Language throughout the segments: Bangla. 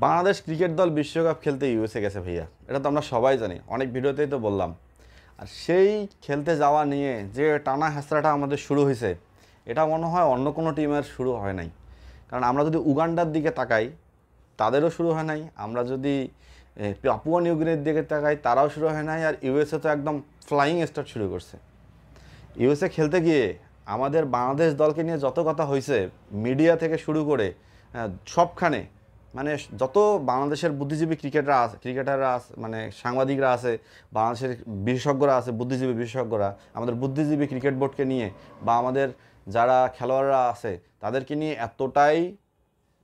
বাংলাদেশ ক্রিকেট দল বিশ্বকাপ খেলতে ইউএসএ গেছে ভাইয়া, এটা তো আমরা সবাই জানি, অনেক ভিডিওতেই তো বললাম। আর সেই খেলতে যাওয়া নিয়ে যে টানা হেঁচড়াটা আমাদের শুরু হয়েছে, এটা মনে হয় অন্য কোনো টিমের শুরু হয় নাই। কারণ আমরা যদি উগান্ডার দিকে তাকাই, তাদেরও শুরু হয় নাই। আমরা যদি পাপুয়া নিউগিনির দিকে তাকাই, তারাও শুরু হয় নাই। আর ইউএসএ তো একদম ফ্লাইং স্টার্ট শুরু করছে। ইউএসএ খেলতে গিয়ে আমাদের বাংলাদেশ দলকে নিয়ে যত কথা হয়েছে, মিডিয়া থেকে শুরু করে সবখানে, মানে যত বাংলাদেশের বুদ্ধিজীবী ক্রিকেটাররা আছে, মানে সাংবাদিকরা আছে, বাংলাদেশের বিশেষজ্ঞরা আছে, বুদ্ধিজীবী বিশেষজ্ঞরা, আমাদের বুদ্ধিজীবী ক্রিকেট বোর্ডকে নিয়ে বা আমাদের যারা খেলোয়াড়রা আছে তাদেরকে নিয়ে এতটাই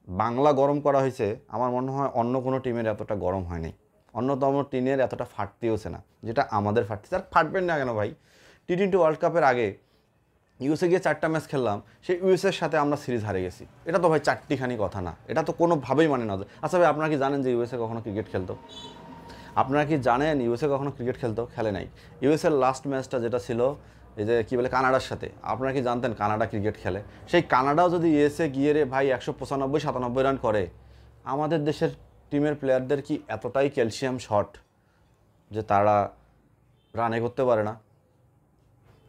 বাংলা গরম করা হয়েছে, আমার মনে হয় অন্য কোনো টিমের এতটা গরম হয়নি, অন্যতম টিমের এতটা ফাটতেওছে না যেটা আমাদের ফাটতেছে। আর ফাটবেন না কেন ভাই? টি-20 ওয়ার্ল্ড কাপের আগে ইউএসএ গিয়ে 4টা ম্যাচ খেললাম, সেই ইউএসএর সাথে আমরা সিরিজ হারে গেছি। এটা তো ভাই চারটিখানি কথা না, এটা তো কোনোভাবেই মানে না। আচ্ছা ভাই, আপনারা কি জানেন যে ইউএসএ কখনো ক্রিকেট খেলতো? আপনারা কি জানেন ইউএসএ কখনো ক্রিকেট খেলতো? খেলে নাই। ইউএসএর লাস্ট ম্যাচটা যেটা ছিল, এই যে কী বলে, কানাডার সাথে, আপনারা কি জানতেন কানাডা ক্রিকেট খেলে? সেই কানাডাও যদি ইউএসএ গিয়ে রে ভাই 195-97 রান করে, আমাদের দেশের টিমের প্লেয়ারদের কি এতটাই ক্যালসিয়াম শর্ট যে তারা রান করতে পারে না?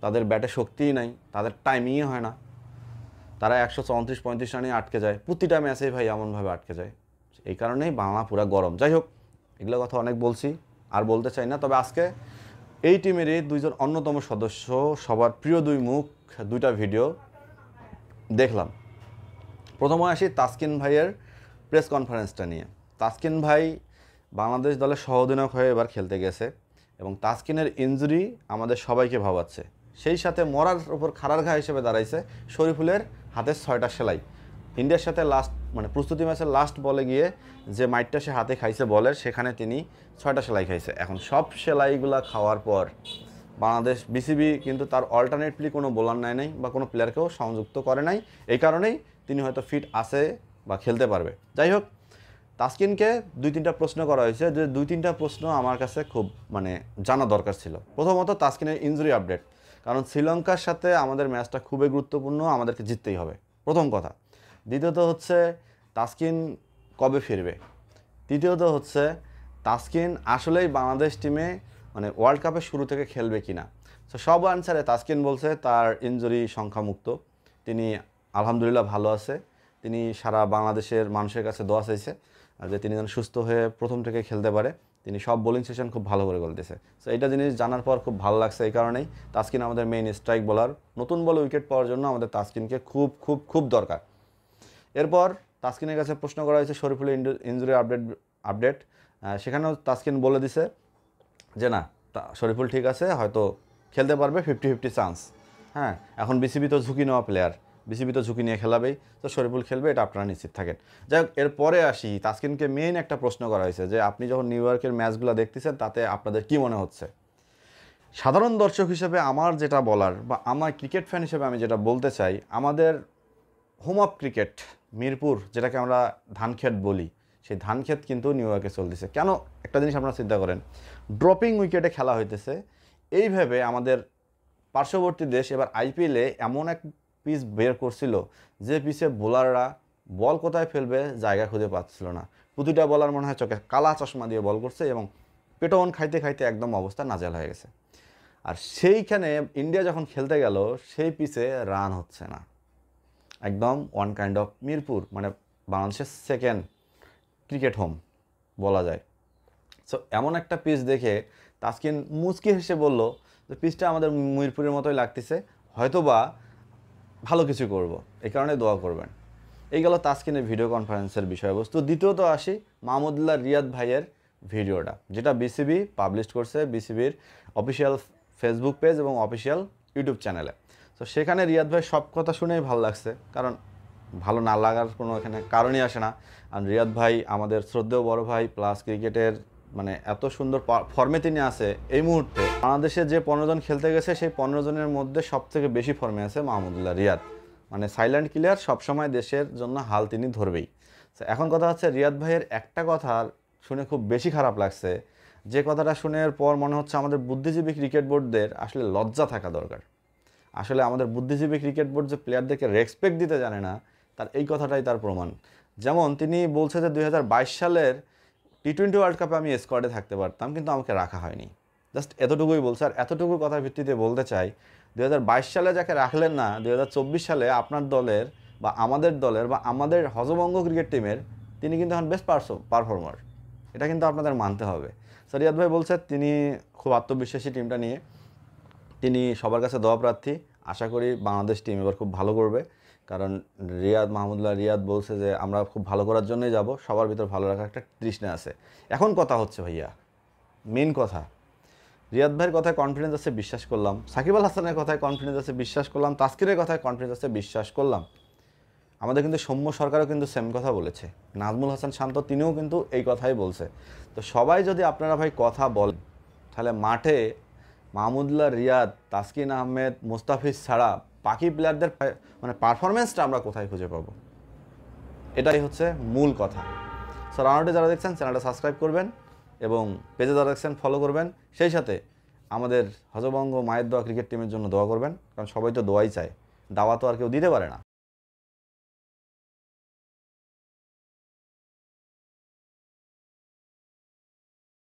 তাদের ব্যাটে শক্তিই নাই, তাদের টাইমিংই হয় না, তারা 134-35 রানে আটকে যায় প্রতিটা ম্যাচেই ভাই, এমনভাবে আটকে যায়। এই কারণেই বাংলা পুরা গরম। যাই হোক, এগুলো কথা অনেক বলছি, আর বলতে চাই না। তবে আজকে এই টিমেরই দুইজন অন্যতম সদস্য, সবার প্রিয় দুই মুখ, দুইটা ভিডিও দেখলাম। প্রথমে আসি তাসকিন ভাইয়ের প্রেস কনফারেন্সটা নিয়ে। তাসকিন ভাই বাংলাদেশ দলের সহ-অধিনায়ক হয়ে এবার খেলতে গেছে এবং তাসকিনের ইনজুরি আমাদের সবাইকে ভাবাচ্ছে। সেই সাথে মরার উপর খাড়ার ঘা হিসেবে দাঁড়াইছে শরীফুলের হাতের 6টা সেলাই। ইন্ডিয়ার সাথে মানে প্রস্তুতি ম্যাচের লাস্ট বলে গিয়ে যে মাইটটা সে হাতে খাইছে বলের, সেখানে তিনি 6টা সেলাই খাইছে। এখন সব সেলাইগুলা খাওয়ার পর বাংলাদেশ বিসিবি কিন্তু তার অল্টারনেটলি কোনো বোলার নেয় নাই বা কোনো প্লেয়ারকেও সংযুক্ত করে নাই। এই কারণেই তিনি হয়তো ফিট আছে বা খেলতে পারবে। যাই হোক, তাসকিনকে 2-3টা প্রশ্ন করা হয়েছে, যে 2-3টা প্রশ্ন আমার কাছে খুব মানে জানা দরকার ছিল। প্রথমত তাসকিনের ইনজুরি আপডেট, কারণ শ্রীলঙ্কার সাথে আমাদের ম্যাচটা খুবই গুরুত্বপূর্ণ, আমাদেরকে জিততেই হবে, প্রথম কথা। দ্বিতীয়ত হচ্ছে তাসকিন কবে ফিরবে। তৃতীয়ত হচ্ছে তাসকিন আসলেই বাংলাদেশ টিমে মানে ওয়ার্ল্ড কাপের শুরু থেকে খেলবে কি না। তো সব আনসারে তাসকিন বলছে তার ইনজুরি সংখ্যামুক্ত, তিনি আলহামদুলিল্লাহ ভালো আছে। তিনি সারা বাংলাদেশের মানুষের কাছে দোয়া চাইছে যে তিনি যেন সুস্থ হয়ে প্রথম থেকে খেলতে পারে। তিনি সব বোলিং সেশন খুব ভালো করে দিয়েছে। সো এইটা জিনিস জানার পর খুব ভালো লাগছে। এই কারণেই তাসকিন আমাদের মেইন স্ট্রাইক বোলার, নতুন বলে উইকেট পাওয়ার জন্য আমাদের তাসকিনকে খুব খুব খুব দরকার। এরপর তাসকিনের কাছে প্রশ্ন করা হয়েছে শরীফুলের ইনজুরি আপডেট। সেখানেও তাসকিন বলে দিছে যে না, শরীফুল ঠিক আছে, হয়তো খেলতে পারবে, 50-50 চান্স। হ্যাঁ, এখন বিসিবি তো ঝুঁকি নেওয়া প্লেয়ার, বিসিবি তো ঝুঁকি নিয়ে খেলাবেই, তো শরীফুল খেলবে, এটা আপনারা নিশ্চিত থাকেন। যাই হোক, এরপরে আসি, তাসকিনকে মেইন একটা প্রশ্ন করা হয়েছে যে আপনি যখন নিউ ইয়র্কের ম্যাচগুলো দেখতেছেন তাতে আপনাদের কী মনে হচ্ছে। সাধারণ দর্শক হিসেবে আমার যেটা বলার, বা আমার ক্রিকেট ফ্যান হিসেবে আমি যেটা বলতে চাই, আমাদের হোম অফ ক্রিকেট মিরপুর, যেটাকে আমরা ধানক্ষেত বলি, সেই ধানক্ষেত কিন্তু নিউ ইয়র্কে চলতেছে। কেন? একটা জিনিস আপনারা চিন্তা করেন, ড্রপিং উইকেটে খেলা হইতেছে। এইভাবে আমাদের পার্শ্ববর্তী দেশ এবার আইপিএলে এমন এক পিচ বের করছিল, যে পিচে বোলাররা বল কোথায় ফেলবে জায়গা খুঁজে পাচ্ছিল না। প্রতিটা বলার মনে হয় চোখে কালা চশমা দিয়ে বল করছে এবং পেটন খাইতে খাইতে একদম অবস্থা নাজেহাল হয়ে গেছে। আর সেইখানে ইন্ডিয়া যখন খেলতে গেল, সেই পিচে রান হচ্ছে না, একদম ওয়ান কাইন্ড অফ মিরপুর, মানে বাংলাদেশের সেকেন্ড ক্রিকেট হোম বলা যায়। সো এমন একটা পিচ দেখে তাসকিন মুচকি হেসে বলল যে পিচটা আমাদের মিরপুরের মতোই লাগতেছে, হয়তো বা ভালো কিছু করব, এই কারণে দোয়া করবেন। এই গেল তাসকিনের ভিডিও কনফারেন্সের বিষয়বস্তু। দ্বিতীয়ত আসি মাহমুদুল্লাহ রিয়াদ ভাইয়ের ভিডিওটা, যেটা বিসিবি পাবলিশ করছে বিসিবির অফিসিয়াল ফেসবুক পেজ এবং অফিসিয়াল ইউটিউব চ্যানেলে। তো সেখানে রিয়াদ ভাই সব কথা শুনেই ভালো লাগছে, কারণ ভালো না লাগার কোনো এখানে কারণই আসে না। আর রিয়াদ ভাই আমাদের শ্রদ্ধেয় বড় ভাই, প্লাস ক্রিকেটের মানে এত সুন্দর ফর্মে তিনি আছে এই মুহূর্তে। বাংলাদেশে যে 15 জন খেলতে গেছে, সেই 15 জনের মধ্যে সবথেকে বেশি ফর্মে আছে মাহমুদুল্লাহ রিয়াদ, মানে সাইলেন্ট ক্লিয়ার, সবসময় দেশের জন্য হাল তিনি ধরবেই। এখন কথা হচ্ছে, রিয়াদ ভাইয়ের একটা কথা শুনে খুব বেশি খারাপ লাগছে, যে কথাটা শুনের পর মনে হচ্ছে আমাদের বুদ্ধিজীবী ক্রিকেট বোর্ডদের আসলে লজ্জা থাকা দরকার। আসলে আমাদের বুদ্ধিজীবী ক্রিকেট বোর্ড যে প্লেয়ারদেরকে রেসপেক্ট দিতে জানে না, তার এই কথাটাই তার প্রমাণ। যেমন তিনি বলছে যে 2022 সালের টি-20 ওয়ার্ল্ড কাপে আমি স্কোয়াডে থাকতে পারতাম, কিন্তু আমাকে রাখা হয়নি। জাস্ট এতটুকুই বলছে। আর এতটুকু কথার ভিত্তিতে বলতে চাই, 2022 সালে যাকে রাখলেন না, 2024 সালে আপনার দলের বা আমাদের দলের বা আমাদের হজবঙ্গ ক্রিকেট টিমের তিনি কিন্তু এখন বেস্ট পারফর্মার। এটা কিন্তু আপনাদের মানতে হবে। রিয়াদ ভাই বলছে তিনি খুব আত্মবিশ্বাসী টিমটা নিয়ে, তিনি সবার কাছে দোয়া প্রার্থী। আশা করি বাংলাদেশ টিম এবার খুব ভালো করবে, কারণ মাহমুদুল্লাহ রিয়াদ বলছে যে আমরা খুব ভালো করার জন্যই যাব, সবার ভিতর ভালো রাখার একটা তৃষ্ণা আছে। এখন কথা হচ্ছে ভাইয়া, মেন কথা, রিয়াদ ভাইয়ের কথায় কনফিডেন্স আছে, বিশ্বাস করলাম। সাকিব আল হাসানের কথায় কনফিডেন্স আছে, বিশ্বাস করলাম। তাসকিরের কথায় কনফিডেন্স আছে, বিশ্বাস করলাম। আমাদের কিন্তু সৌম্য সরকারও কিন্তু সেম কথা বলেছে, নাজমুল হাসান শান্ত তিনিও কিন্তু এই কথাই বলছে। তো সবাই যদি আপনারা ভাই কথা বলেন, তাহলে মাঠে মাহমুদুল্লাহ রিয়াদ, তাসকিন আহমেদ, মুস্তাফিজ ছাড়া বাকি প্লেয়ারদের মানে পারফরমেন্সটা আমরা কোথায় খুঁজে পাবো? এটাই হচ্ছে মূল কথা। সো রানাউটে যারা দেখছেন চ্যানেলটা সাবস্ক্রাইব করবেন এবং পেজে যারা দেখছেন ফলো করবেন। সেই সাথে আমাদের হজবঙ্গ মায়ের দোয়া ক্রিকেট টিমের জন্য দোয়া করবেন, কারণ সবাই তো দোয়াই চায়, দাওয়া তো আর কেউ দিতে পারে না।